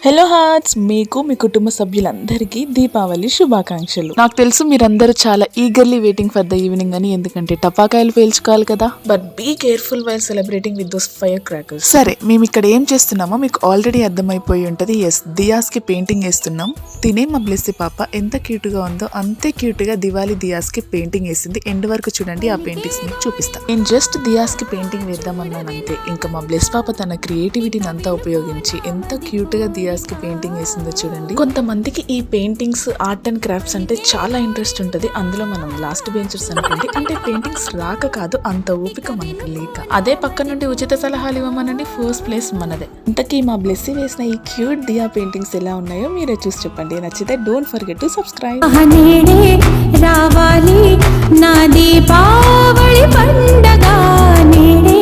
Hello hearts, మీకు మీ కుటుంబ సభ్యులందరికీ దీపావళి శుభాకాంక్షలు. నాకు తెలుసు మీరందరూ చాలా eagerly waiting for the evening అని, ఎందుకంటే టపాకాయలు పేల్చుకోవాలి కదా. But be careful while celebrating with those fire crackers. సరే, మేము ఇక్కడ ఏం చేస్తున్నామో మీకు ఆల్రెడీ అర్థమైపోయి ఉంటది. ఎస్, దియాస్ కి పెయింటింగ్ వేస్తున్నాం. తినే మా బ్లెస్సీ పాప ఎంత క్యూట్ గా ఉందో అంతే క్యూట్ గా దివాళీ దియాస్ కి పెయింటింగ్ వేసింది. ఎండ్ వరకు చూడండి, ఆ పెయింటింగ్స్ మీకు చూపిస్తాను. నేను జస్ట్ దియాస్ కి పెయింటింగ్ వేద్దామన్నాను అంతే. ఇంకా మా బ్లెస్ పాప తన క్రియేటివిటీని అంతా ఉపయోగించి ఎంత క్యూట్ గా దియాస్ కి పెయింటింగ్ వేసిందో చూడండి. కొంతమందికి ఈ పెయింటింగ్స్, ఆర్ట్ అండ్ క్రాఫ్ట్స్ అంటే చాలా ఇంట్రెస్ట్ ఉంటది. అందులో మనం లాస్ట్ బెంచర్స్ అనుకోండి. అంటే పెయింటింగ్స్ రాక కాదు, అంత ఓపిక మనకు లేక. అదే పక్క నుండి ఉచిత సలహాలు ఇవ్వమనండి, ఫస్ట్ ప్లేస్ మనదే. ఇంతకీ మా బ్లెస్సీ వేసిన ఈ క్యూట్ దియా పెయింటింగ్స్ ఎలా ఉన్నాయో మీరే చూసి చెప్పండి. నచ్చితే డోంట్ ఫర్గెట్ టు సబ్స్క్రైబ్. రావాలి నా దీపావళి పండగ నేడే.